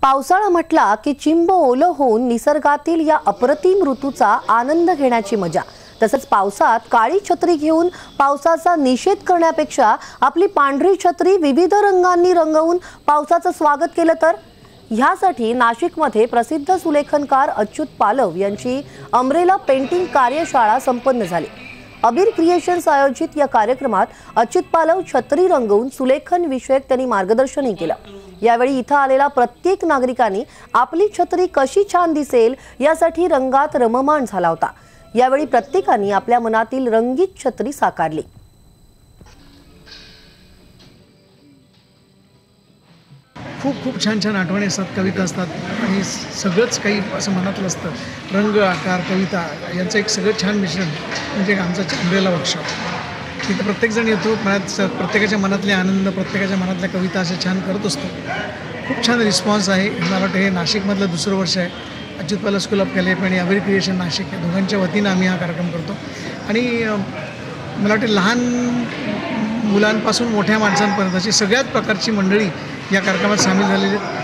पावसाळा म्हटला की चिंब ओलं होऊन निसर्गातील या अप्रतिम ऋतूचा आनंद घेण्याची मजा। तसंच पावसात काळी छत्री घेऊन पावसाचा निषेध करण्यापेक्षा आपली पांढरी छत्री विविध रंगांनी रंगवून पावसाचं स्वागत केलं तर। ह्यासाठी नाशिकमध्ये प्रसिद्ध सुलेखनकार अच्युत पालव यांची अमरेला पेंटिंग कार्यशाळा संपन्न झाली। अबीर क्रिएशन्स आयोजित या कार्यक्रमात अच्युत पालव छत्री रंगवून सुलेखन विषयक त्यांनी मार्गदर्शनही केलं। यावेळी इथं आलेला प्रत्येक नागरिकांनी आपली छत्री कशी छान दिसेल यासाठी रंगात रममाण झाला होता। यावेळी प्रत्येकाने आपल्या मनातील रंगीत छत्री साकारली। खूप खूप छान छान आठवणी असतात, कविता असतात आणि सगळंच काही असं मनातलं असतं। रंग, आकार, कविता यांचं एक सगळं छान मिश्रण म्हणजे आमचा अमरेला वर्कशॉप। तिथे प्रत्येकजण येतो, प्रत्येकाच्या मनातले आनंद, प्रत्येकाच्या मनातल्या कविता असे छान करत असतो। खूप छान रिस्पॉन्स आहे। मला वाटतं हे नाशिकमधलं दुसरं वर्ष आहे। अच्युत पालव स्कूल ऑफ कॅलेप आणि अबीर क्रिएशन नाशिक या दोघांच्या वतीनं आम्ही हा कार्यक्रम करतो। आणि मला वाटतं लहान मुलांपासून मोठ्या माणसांपर्यंत अशी सगळ्याच प्रकारची मंडळी या कार्यक्रमात सामील झालेली आहेत।